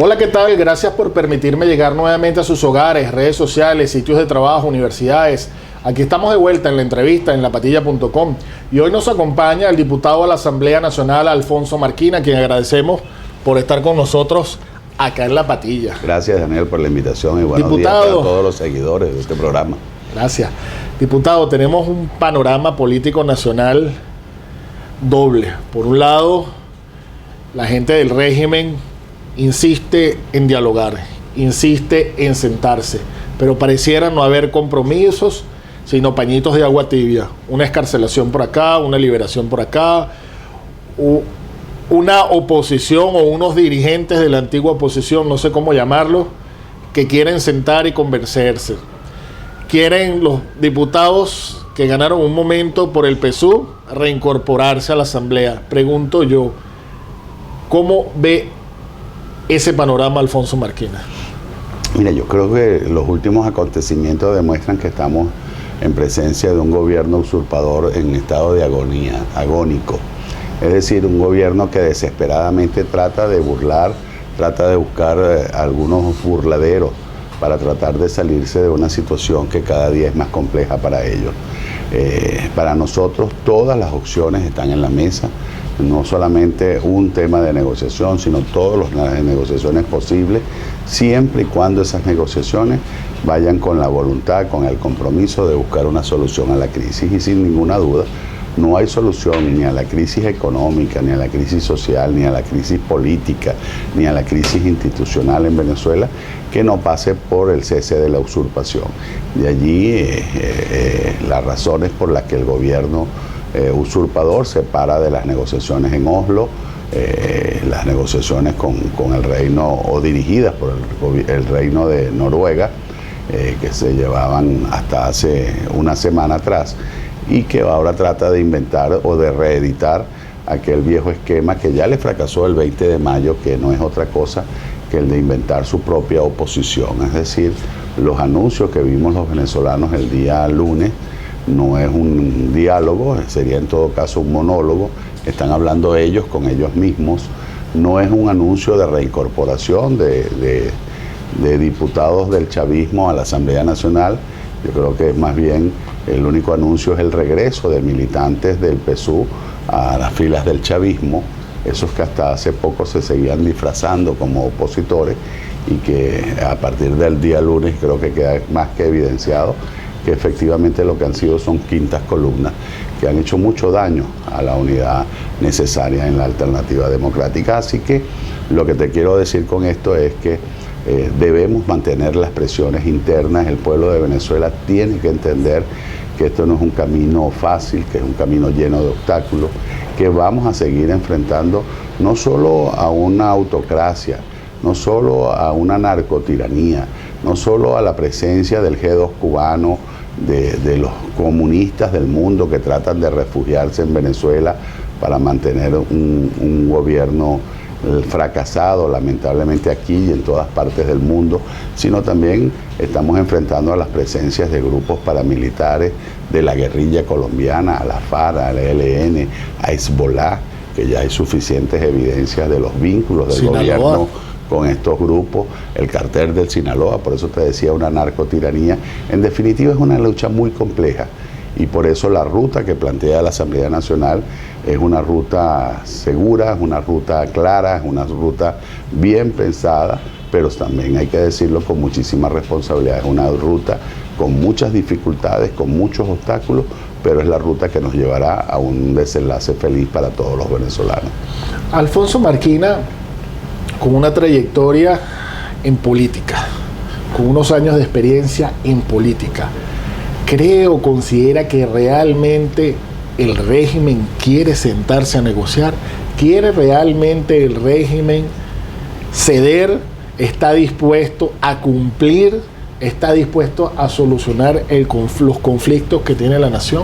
Hola, ¿qué tal? Gracias por permitirme llegar nuevamente a sus hogares, redes sociales, sitios de trabajo, universidades. Aquí estamos de vuelta en la entrevista en lapatilla.com y hoy nos acompaña el diputado a la Asamblea Nacional, Alfonso Marquina, a quien agradecemos por estar con nosotros acá en La Patilla. Gracias, Daniel, por la invitación y buenos días a todos los seguidores de este programa. Gracias. Diputado, tenemos un panorama político nacional doble. Por un lado, la gente del régimen insiste en dialogar, insiste en sentarse, pero pareciera no haber compromisos, sino pañitos de agua tibia, una excarcelación por acá, una liberación por acá, una oposición o unos dirigentes de la antigua oposición, no sé cómo llamarlo, que quieren sentar y convencerse. Quieren los diputados que ganaron un momento por el PSUV reincorporarse a la Asamblea. Pregunto yo, ¿cómo ve ese panorama Alfonso Marquina? Mira, yo creo que los últimos acontecimientos demuestran que estamos en presencia de un gobierno usurpador en estado de agonía, agónico. Es decir, un gobierno que desesperadamente trata de burlar, trata de buscar algunos burladeros para tratar de salirse de una situación que cada día es más compleja para ellos. Para nosotros todas las opciones están en la mesa, no solamente un tema de negociación, sino todas las negociaciones posibles, siempre y cuando esas negociaciones vayan con la voluntad, con el compromiso de buscar una solución a la crisis. Y sin ninguna duda, no hay solución ni a la crisis económica, ni a la crisis social, ni a la crisis política, ni a la crisis institucional en Venezuela que no pase por el cese de la usurpación. De allí las razones por las que el gobierno usurpador se para de las negociaciones en Oslo, las negociaciones con el reino o dirigidas por el reino de Noruega, que se llevaban hasta hace una semana atrás, y que ahora trata de inventar o de reeditar aquel viejo esquema que ya le fracasó el 20 de mayo, que no es otra cosa que el de inventar su propia oposición. Es decir, los anuncios que vimos los venezolanos el día lunes no es un diálogo, sería en todo caso un monólogo, están hablando ellos con ellos mismos, no es un anuncio de reincorporación de diputados del chavismo a la Asamblea Nacional. Yo creo que más bien el único anuncio es el regreso de militantes del PSUV a las filas del chavismo, esos que hasta hace poco se seguían disfrazando como opositores y que a partir del día lunes creo que queda más que evidenciado que efectivamente lo que han sido son quintas columnas que han hecho mucho daño a la unidad necesaria en la alternativa democrática. Así que lo que te quiero decir con esto es que debemos mantener las presiones internas. El pueblo de Venezuela tiene que entender que esto no es un camino fácil, que es un camino lleno de obstáculos, que vamos a seguir enfrentando no solo a una autocracia, no solo a una narcotiranía, no solo a la presencia del G2 cubano, de los comunistas del mundo que tratan de refugiarse en Venezuela para mantener un gobierno fracasado lamentablemente aquí y en todas partes del mundo, sino también estamos enfrentando a las presencias de grupos paramilitares de la guerrilla colombiana, a la FARC, al ELN, a Hezbollah, que ya hay suficientes evidencias de los vínculos del gobierno con estos grupos, el cartel del Sinaloa, por eso te decía, una narcotiranía. En definitiva es una lucha muy compleja y por eso la ruta que plantea la Asamblea Nacional es una ruta segura, es una ruta clara, es una ruta bien pensada, pero también hay que decirlo con muchísima responsabilidad, es una ruta con muchas dificultades, con muchos obstáculos, pero es la ruta que nos llevará a un desenlace feliz para todos los venezolanos. Alfonso Marquina, con una trayectoria en política, con unos años de experiencia en política, ¿cree o considera que realmente el régimen quiere sentarse a negociar? ¿Quiere realmente el régimen ceder? ¿Está dispuesto a cumplir? ¿Está dispuesto a solucionar los conflictos que tiene la nación?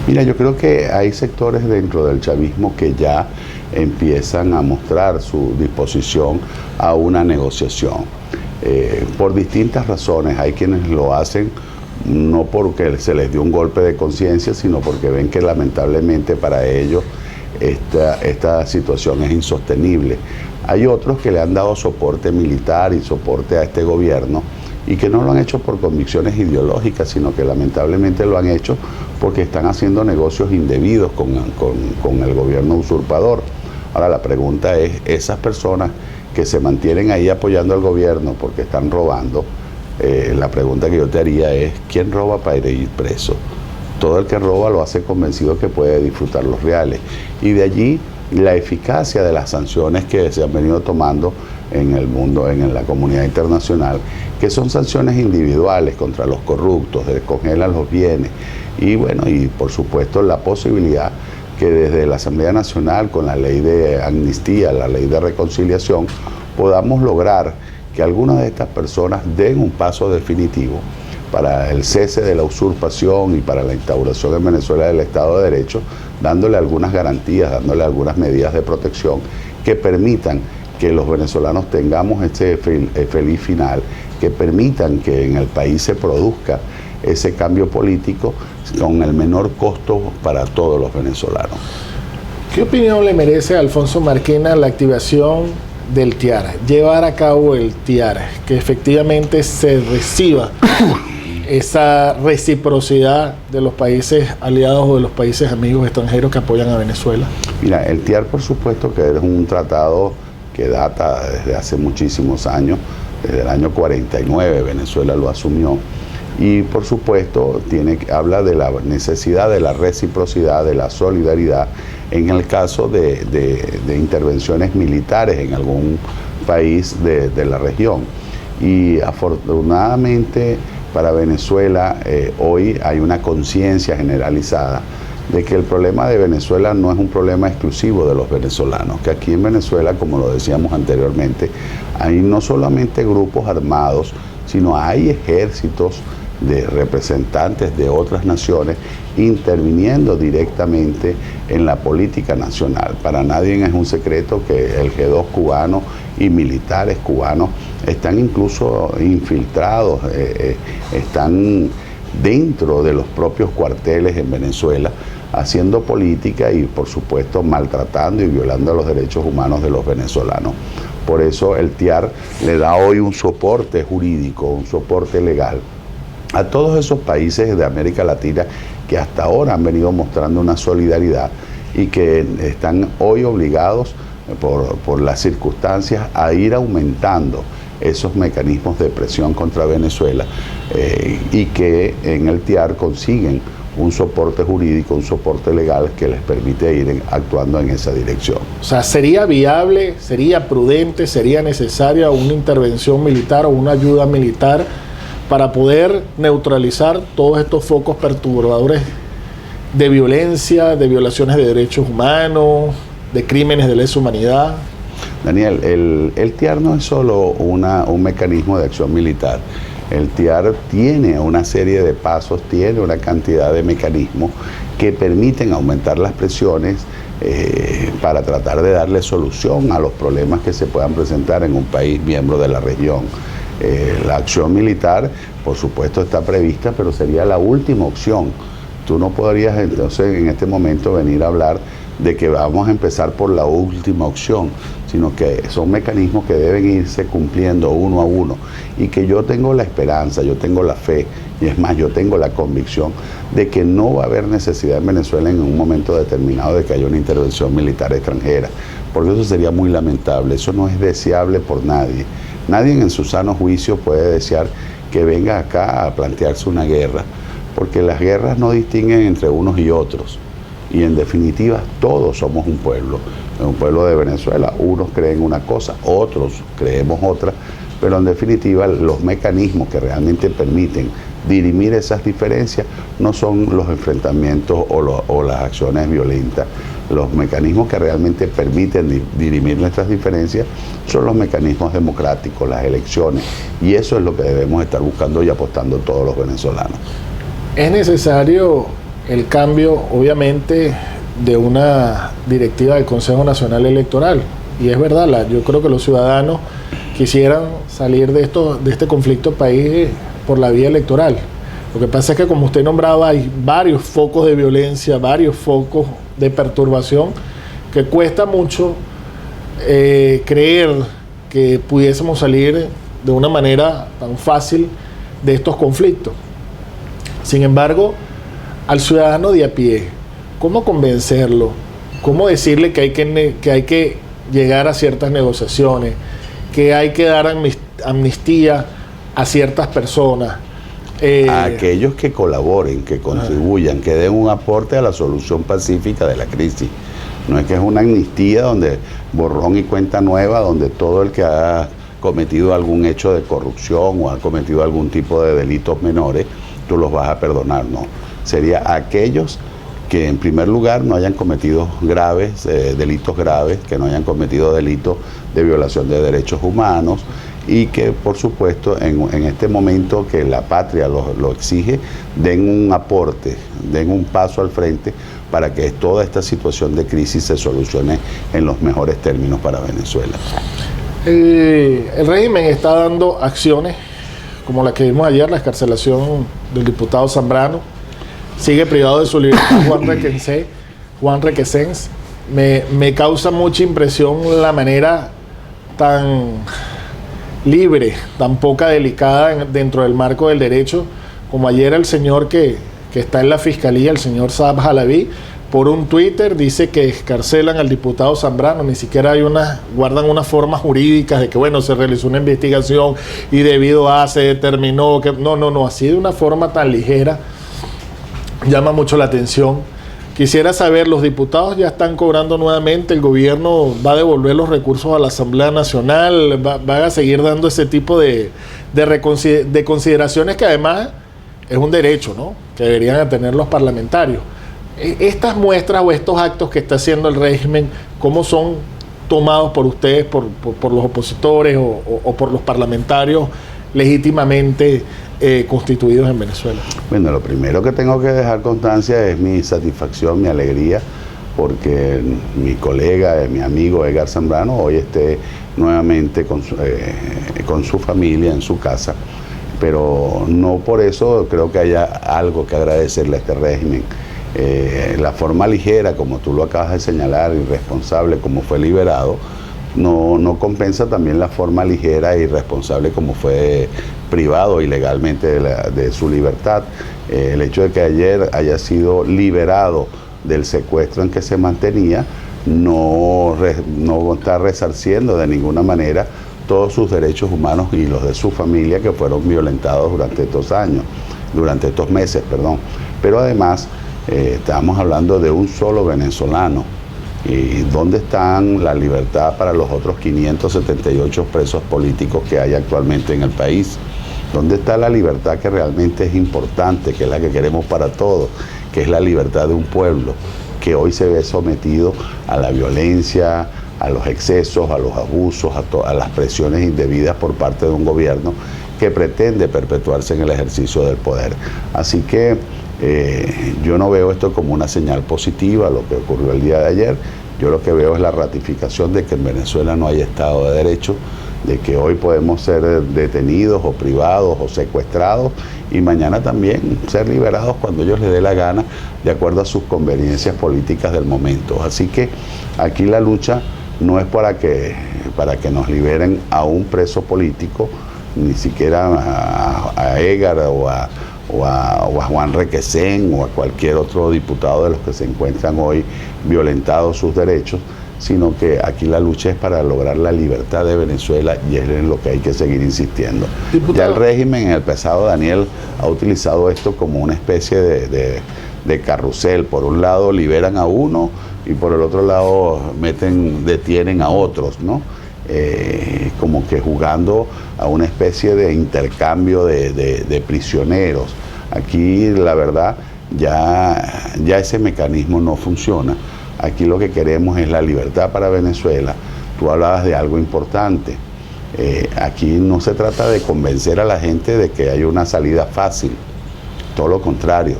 Mira, yo creo que hay sectores dentro del chavismo que ya empiezan a mostrar su disposición a una negociación. Por distintas razones, hay quienes lo hacen no porque se les dio un golpe de conciencia, sino porque ven que lamentablemente para ellos esta situación es insostenible. Hay otros que le han dado soporte militar y soporte a este gobierno y que no lo han hecho por convicciones ideológicas, sino que lamentablemente lo han hecho porque están haciendo negocios indebidos con el gobierno usurpador. Ahora la pregunta es, esas personas que se mantienen ahí apoyando al gobierno porque están robando, la pregunta que yo te haría es, ¿quién roba para ir preso? Todo el que roba lo hace convencido que puede disfrutar los reales. Y de allí la eficacia de las sanciones que se han venido tomando en el mundo, en la comunidad internacional, que son sanciones individuales contra los corruptos, descongelan los bienes y bueno, y por supuesto la posibilidad que desde la Asamblea Nacional, con la ley de amnistía, la ley de reconciliación, podamos lograr que algunas de estas personas den un paso definitivo para el cese de la usurpación y para la instauración en Venezuela del Estado de Derecho, dándole algunas garantías, dándole algunas medidas de protección que permitan que los venezolanos tengamos este feliz final, que permitan que en el país se produzca ese cambio político con el menor costo para todos los venezolanos. ¿Qué opinión le merece a Alfonso Marquina la activación del TIAR? Llevar a cabo el TIAR, que efectivamente se reciba esa reciprocidad de los países aliados o de los países amigos extranjeros que apoyan a Venezuela. Mira, el TIAR por supuesto que es un tratado que data desde hace muchísimos años, desde el año 49 Venezuela lo asumió, y por supuesto habla de la necesidad de la reciprocidad, de la solidaridad en el caso de intervenciones militares en algún país de la región. Y afortunadamente para Venezuela hoy hay una conciencia generalizada de que el problema de Venezuela no es un problema exclusivo de los venezolanos, que aquí en Venezuela, como lo decíamos anteriormente, hay no solamente grupos armados, sino hay ejércitos de representantes de otras naciones interviniendo directamente en la política nacional. Para nadie es un secreto que el G2 cubano y militares cubanos están incluso infiltrados, están dentro de los propios cuarteles en Venezuela, haciendo política y por supuesto maltratando y violando los derechos humanos de los venezolanos. Por eso el TIAR le da hoy un soporte jurídico, un soporte legal a todos esos países de América Latina que hasta ahora han venido mostrando una solidaridad y que están hoy obligados por las circunstancias a ir aumentando esos mecanismos de presión contra Venezuela y que en el TIAR consiguen un soporte jurídico, un soporte legal que les permite ir actuando en esa dirección. O sea, ¿sería viable, sería prudente, sería necesaria una intervención militar o una ayuda militar para poder neutralizar todos estos focos perturbadores de violencia, de violaciones de derechos humanos, de crímenes de lesa humanidad? Daniel, el TIAR no es solo un mecanismo de acción militar. El TIAR tiene una serie de pasos, tiene una cantidad de mecanismos que permiten aumentar las presiones para tratar de darle solución a los problemas que se puedan presentar en un país miembro de la región. La acción militar, por supuesto, está prevista, pero sería la última opción. Tú no podrías entonces en este momento venir a hablar de que vamos a empezar por la última opción, sino que son mecanismos que deben irse cumpliendo uno a uno y que yo tengo la esperanza, yo tengo la fe y es más, yo tengo la convicción de que no va a haber necesidad en Venezuela en un momento determinado de que haya una intervención militar extranjera, porque eso sería muy lamentable, eso no es deseable por nadie. Nadie en su sano juicio puede desear que venga acá a plantearse una guerra, porque las guerras no distinguen entre unos y otros. Y en definitiva, todos somos un pueblo de Venezuela. Unos creen una cosa, otros creemos otra, pero en definitiva los mecanismos que realmente permiten dirimir esas diferencias no son los enfrentamientos o las acciones violentas. Los mecanismos que realmente permiten dirimir nuestras diferencias son los mecanismos democráticos, las elecciones, y eso es lo que debemos estar buscando y apostando todos los venezolanos. Es necesario el cambio, obviamente, de una directiva del Consejo Nacional Electoral. Y es verdad, yo creo que los ciudadanos quisieran salir de este conflicto país por la vía electoral. Lo que pasa es que, como usted nombraba, hay varios focos de violencia, varios focos de perturbación que cuesta mucho creer que pudiésemos salir de una manera tan fácil de estos conflictos. Sin embargo, al ciudadano de a pie, ¿cómo convencerlo? ¿Cómo decirle que hay que llegar a ciertas negociaciones, que hay que dar amnistía a ciertas personas? A aquellos que colaboren, que contribuyan, que den un aporte a la solución pacífica de la crisis. No es que es una amnistía donde borrón y cuenta nueva, donde todo el que ha cometido algún hecho de corrupción o ha cometido algún tipo de delitos menores, tú los vas a perdonar, no. Sería aquellos que en primer lugar no hayan cometido delitos graves, que no hayan cometido delitos de violación de derechos humanos y que por supuesto en este momento que la patria lo exige, den un aporte, den un paso al frente para que toda esta situación de crisis se solucione en los mejores términos para Venezuela. El régimen está dando acciones como la que vimos ayer, la excarcelación del diputado Zambrano. Sigue privado de su libertad Juan Requesens. Me causa mucha impresión la manera tan libre, tan poca delicada dentro del marco del derecho, como ayer el señor que está en la fiscalía, el señor Saab Jalaví, por un Twitter dice que excarcelan al diputado Zambrano. Ni siquiera guardan unas formas jurídicas de que bueno, se realizó una investigación y debido a se determinó que no, así de una forma tan ligera llama mucho la atención. Quisiera saber, los diputados ya están cobrando nuevamente, el gobierno va a devolver los recursos a la Asamblea Nacional, van a seguir dando ese tipo de consideraciones que además es un derecho, ¿no?, que deberían tener los parlamentarios. Estas muestras o estos actos que está haciendo el régimen, ¿cómo son tomados por ustedes, por los opositores o por los parlamentarios legítimamente constituidos en Venezuela? Bueno, lo primero que tengo que dejar constancia es mi satisfacción, mi alegría, porque mi colega, mi amigo Edgar Zambrano hoy esté nuevamente con su familia en su casa, pero no por eso creo que haya algo que agradecerle a este régimen. La forma ligera, como tú lo acabas de señalar, irresponsable como fue liberado, no compensa también la forma ligera e irresponsable como fue privado ilegalmente de su libertad. El hecho de que ayer haya sido liberado del secuestro en que se mantenía no está resarciendo de ninguna manera todos sus derechos humanos y los de su familia que fueron violentados durante estos meses. Pero además estamos hablando de un solo venezolano. ¿Y dónde están la libertad para los otros 578 presos políticos que hay actualmente en el país? ¿Dónde está la libertad que realmente es importante, que es la que queremos para todos, que es la libertad de un pueblo que hoy se ve sometido a la violencia, a los excesos, a los abusos, a las presiones indebidas por parte de un gobierno que pretende perpetuarse en el ejercicio del poder? Así que yo no veo esto como una señal positiva, lo que ocurrió el día de ayer. Yo lo que veo es la ratificación de que en Venezuela no hay Estado de Derecho, de que hoy podemos ser detenidos o privados o secuestrados y mañana también ser liberados cuando ellos les dé la gana, de acuerdo a sus conveniencias políticas del momento. Así que aquí la lucha no es para que nos liberen a un preso político, ni siquiera a Edgar o a Juan Requesens o a cualquier otro diputado de los que se encuentran hoy violentados sus derechos, sino que aquí la lucha es para lograr la libertad de Venezuela y es en lo que hay que seguir insistiendo. Diputado. Ya el régimen en el pasado, Daniel, ha utilizado esto como una especie de carrusel. Por un lado liberan a uno y por el otro lado detienen a otros, ¿no? Como que jugando a una especie de intercambio de prisioneros. Aquí la verdad ya ese mecanismo no funciona. Aquí lo que queremos es la libertad para Venezuela. Tú hablabas de algo importante. Aquí no se trata de convencer a la gente de que hay una salida fácil. Todo lo contrario.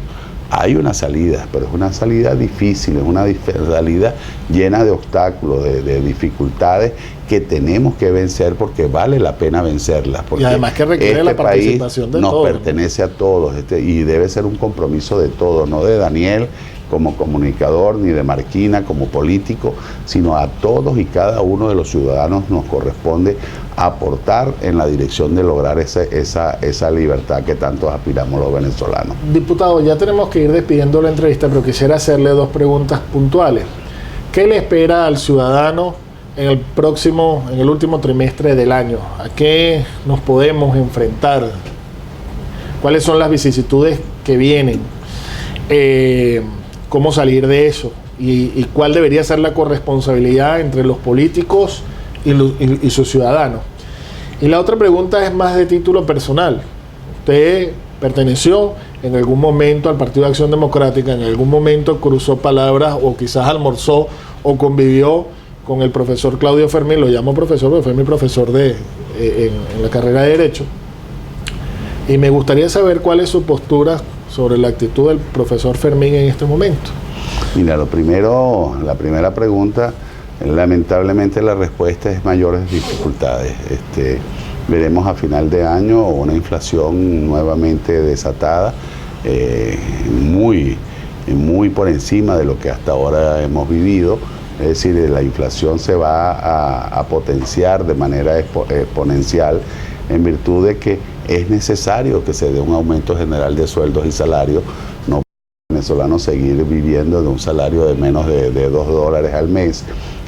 Hay una salida, pero es una salida difícil, es una salida llena de obstáculos, de dificultades que tenemos que vencer porque vale la pena vencerlas. Porque y además que requiere la participación de todos. Nos todos. pertenece a todos y debe ser un compromiso de todos, no de Daniel como comunicador ni de Marquina como político, sino a todos y cada uno de los ciudadanos nos corresponde aportar en la dirección de lograr esa libertad que tantos aspiramos los venezolanos. Diputado, ya tenemos que ir despidiendo la entrevista, pero quisiera hacerle dos preguntas puntuales. ¿Qué le espera al ciudadano en el último trimestre del año? ¿A qué nos podemos enfrentar? ¿Cuáles son las vicisitudes que vienen? ¿Cómo salir de eso? ¿Y cuál debería ser la corresponsabilidad entre los políticos y sus ciudadanos? Y la otra pregunta es más de título personal. Usted perteneció en algún momento al Partido de Acción Democrática, en algún momento cruzó palabras o quizás almorzó o convivió con el profesor Claudio Fermín, lo llamo profesor porque fue mi profesor en la carrera de Derecho, y me gustaría saber cuál es su postura sobre la actitud del profesor Fermín en este momento. Mira, la primera pregunta, lamentablemente la respuesta es mayores dificultades. Veremos a final de año una inflación nuevamente desatada, muy por encima de lo que hasta ahora hemos vivido. Es decir, la inflación se va a potenciar de manera exponencial en virtud de que es necesario que se dé un aumento general de sueldos y salarios. No puede el venezolano seguir viviendo de un salario de menos de $2 al mes.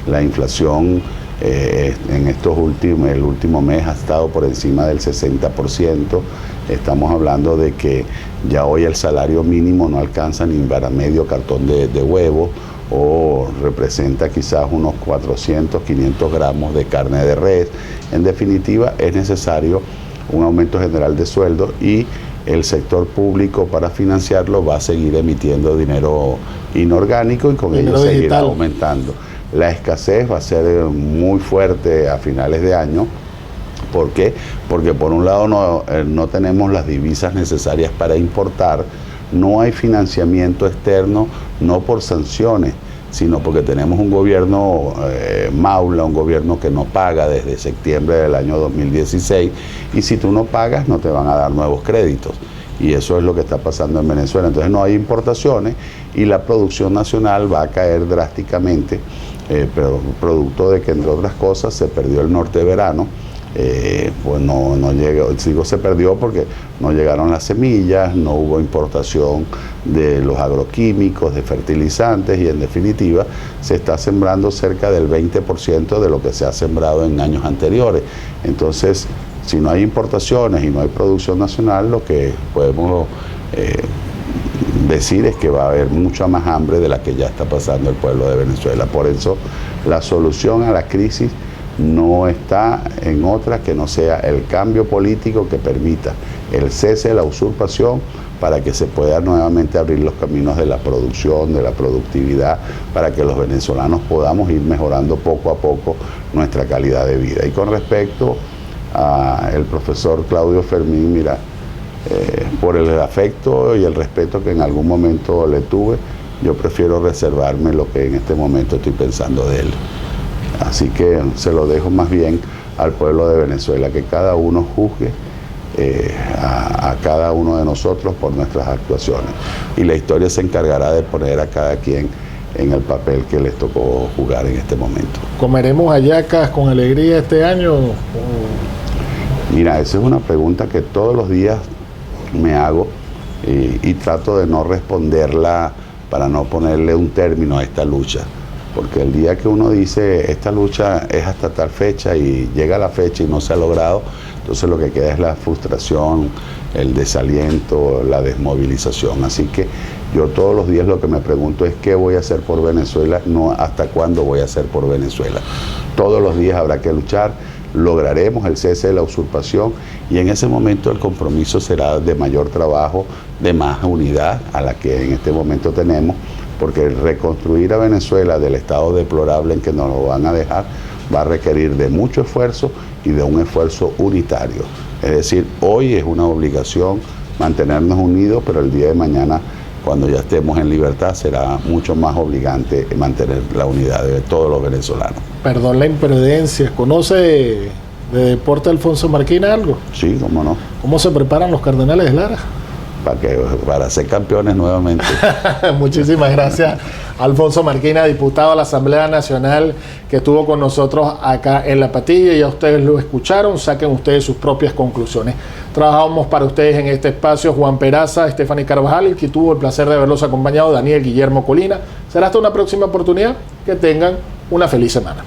La inflación en el último mes ha estado por encima del 60%. Estamos hablando de que ya hoy el salario mínimo no alcanza ni para medio cartón de huevo, o representa quizás unos 400, 500 gramos de carne de res. En definitiva, es necesario un aumento general de sueldos y el sector público para financiarlo va a seguir emitiendo dinero inorgánico y con ello seguirá aumentando. La escasez va a ser muy fuerte a finales de año. ¿Por qué? Porque por un lado no tenemos las divisas necesarias para importar, no hay financiamiento externo, no por sanciones, sino porque tenemos un gobierno maula, un gobierno que no paga desde septiembre del año 2016, y si tú no pagas no te van a dar nuevos créditos. Y eso es lo que está pasando en Venezuela. Entonces no hay importaciones y la producción nacional va a caer drásticamente, pero producto de que, entre otras cosas, se perdió el norte verano. Pues no llegó, digo se perdió porque no llegaron las semillas, no hubo importación de los agroquímicos, de fertilizantes, y en definitiva se está sembrando cerca del 20% de lo que se ha sembrado en años anteriores. Entonces, si no hay importaciones y no hay producción nacional, lo que podemos decir es que va a haber mucha más hambre de la que ya está pasando el pueblo de Venezuela. Por eso la solución a la crisis no está en otra que no sea el cambio político que permita el cese de la usurpación para que se puedan nuevamente abrir los caminos de la producción, de la productividad, para que los venezolanos podamos ir mejorando poco a poco nuestra calidad de vida. Y con respecto al profesor Claudio Fermín, mira, por el afecto y el respeto que en algún momento le tuve, yo prefiero reservarme lo que en este momento estoy pensando de él. Así que se lo dejo más bien al pueblo de Venezuela, que cada uno juzgue a cada uno de nosotros por nuestras actuaciones. Y la historia se encargará de poner a cada quien en el papel que les tocó jugar en este momento. ¿Comeremos hallacas con alegría este año? Mira, esa es una pregunta que todos los días me hago y trato de no responderla para no ponerle un término a esta lucha. Porque el día que uno dice esta lucha es hasta tal fecha y llega la fecha y no se ha logrado, entonces lo que queda es la frustración, el desaliento, la desmovilización. Así que yo todos los días lo que me pregunto es qué voy a hacer por Venezuela, no hasta cuándo voy a hacer por Venezuela. Todos los días habrá que luchar, lograremos el cese de la usurpación y en ese momento el compromiso será de mayor trabajo, de más unidad a la que en este momento tenemos, porque reconstruir a Venezuela del estado deplorable en que nos lo van a dejar va a requerir de mucho esfuerzo y de un esfuerzo unitario. Es decir, hoy es una obligación mantenernos unidos, pero el día de mañana cuando ya estemos en libertad, será mucho más obligante mantener la unidad de todos los venezolanos. Perdón la imprudencia. ¿Conoce de deporte Alfonso Marquina algo? Sí, cómo no. ¿Cómo se preparan los Cardenales de Lara? Para ser campeones nuevamente. Muchísimas gracias, Alfonso Marquina, diputado de la Asamblea Nacional, que estuvo con nosotros acá en La Patilla. Ya ustedes lo escucharon, saquen ustedes sus propias conclusiones. Trabajamos para ustedes en este espacio Juan Peraza, Stephanie Carvajal, y que tuvo el placer de haberlos acompañado, Daniel Guillermo Colina. Será hasta una próxima oportunidad. Que tengan una feliz semana.